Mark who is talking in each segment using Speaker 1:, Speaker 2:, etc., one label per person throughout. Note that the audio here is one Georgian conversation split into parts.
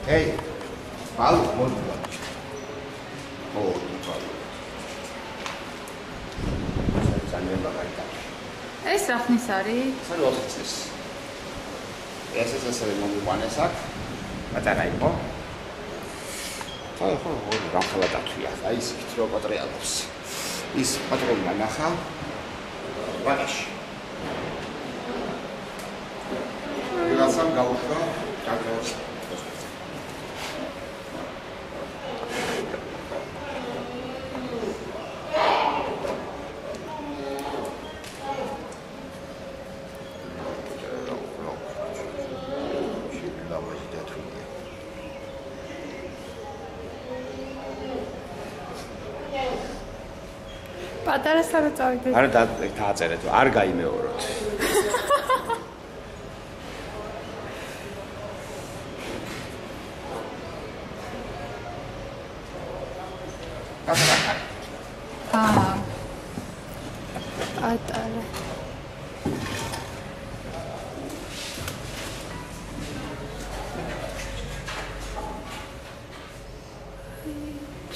Speaker 1: Hey, Paul, molto bene. ძალიან მაგარია.
Speaker 2: ეს რა ხნის არის?
Speaker 1: სალოთის. ეს ასევე მომიყვანეს აქ. პატარა იყო. ხო, რამხელა დათვია. აი ის რო პატრიალობს. ის პატრონა ნახა. ვაგაში. ვიღაცამ გაუშვა კაკაოს.
Speaker 2: პატარა სარწავით.
Speaker 1: არა დააწერეთ, არ გაიმეოროთ.
Speaker 2: პატარა.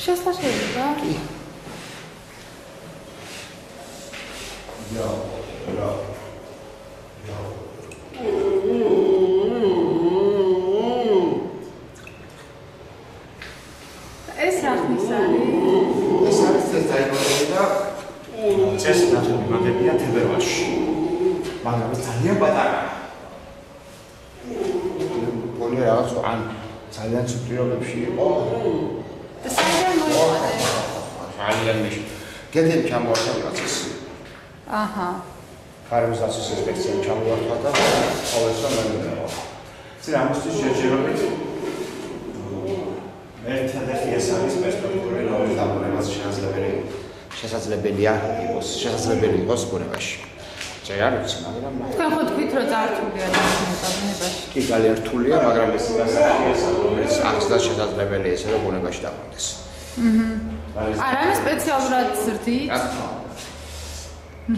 Speaker 2: შესაძლოა? კი. ეს რა ხნის არის?
Speaker 1: ეს არის დაიბადა წესი ნათელი მაგებია თებერვალში. მაგრამ ძალიან პატარა. პონი რაღაც ან ძალიან სუპირობებში იყო.
Speaker 2: ძალიან მოიყვანე.
Speaker 1: ძალიან მეში. გედენ ჩამოვარდა პროცესი.
Speaker 2: აჰა.
Speaker 1: ფარმაზაციის ინსპექციამ ჩამოვარდა და ყოველსა მანქანა. წინ ამისთვის შეჯერებით ერთადერთი ეს არის პერსპექტივული რომლის დაბრუნებას შესაძლებელია იყოს ბუნებაში. ჯერ არ ვიცი, მაგრამ
Speaker 2: თქვენ ხო თქვით რომ ძართულია ბუნებაში.
Speaker 1: კი, ძალიან რთულია, მაგრამ ეს გასაგებია, რომელიც აღსდას შესაძლებელია ესე რომ ბუნებაში დაბრუნდეს.
Speaker 2: არ არის სპეციალურად ზრდით?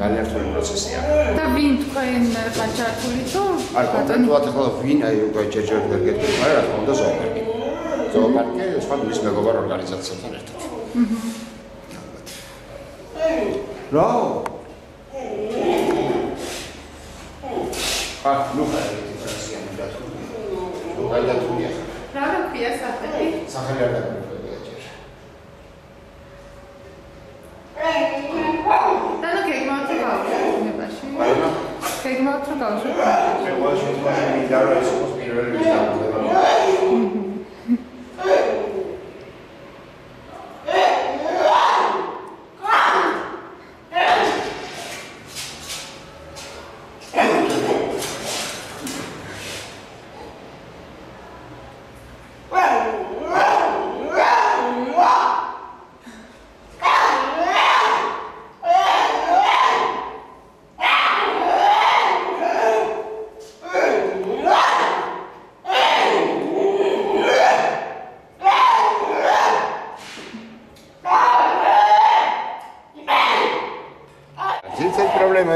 Speaker 1: ძალიან რთული პროცესია.
Speaker 2: და ვინ თქვენ ხარ ჩართული თუ?
Speaker 1: არ კონკრეტულად ახლა ვინ აი უკვე ჯერჯერობით ვერ გეტყვი, მაგრამ რა თქმა უნდა ზოოპარკი. ზოოპარკი სხვა მის მეგობარ ორგანიზაციასთან ერთად. რა? ნუ ხარია დათული. ნუ გაიდათულია.
Speaker 2: რა ქვია სახელი?
Speaker 1: სახელი არ დაგვრჩა ჯერ.
Speaker 2: და გეგმავთ ბუნებაში? გეგმავთ გავუშვი.
Speaker 1: მე ვაშინგტონში მინდა რომ ეს იყოს პირველი ვიზა.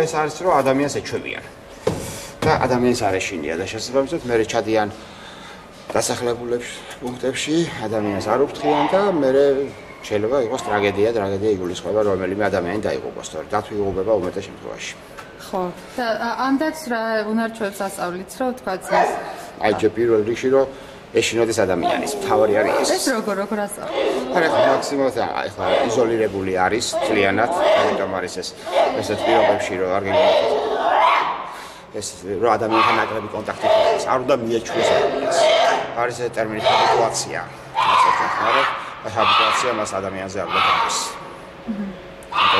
Speaker 1: ეს არის რომ ადამიანს ეჩვევიან და ადამიანს არ ეშინია და შესაბამისად მე ჩადიან დასახლებულებში პუნქტებში ადამიანს არ უფრთხიან და მე შეიძლება იყოს ტრაგედია იგულისხმება რომელიმე ადამიანი დაიღუპოს თორე დათვი იღუპება უმეტეს შემთხვევაში
Speaker 2: ხო და ამდაც რა უნარჩვევს ასწავლით რომ თქვაც ეს
Speaker 1: აი ჯერ პირველ რიგში რომ ეშინოდეს ადამიანის თავი არის
Speaker 2: ეს როგორ ასწავლეთ
Speaker 1: არა მაქსიმალურად ახლა იზოლირებული არის ძალიანად ამიტომ არის ესეთ პირობებში რომ არ გეგმავთ ეს რომ ადამიანთან ნაკლები კონტაქტი ქონდეს არ უნდა მიეჩვეს ადამიანს არის ეს ტერმინი ჰაბიტუაცია ჰაბიტუაცია მას ადამიანზე არ გაგდეს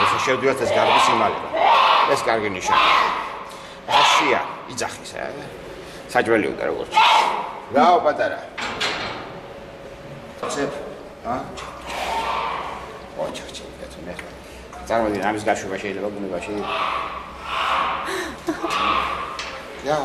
Speaker 1: ეს შევდივართ ეს გარბის იმალება ეს კარგი ნიშანია ახშია იძახის საჭველი უნდა როგორც რაო პატარა ცებ ოჩახჩი თუ მე წარმოიდგინე ამის გაშვება შეიძლება ბუნებაში რა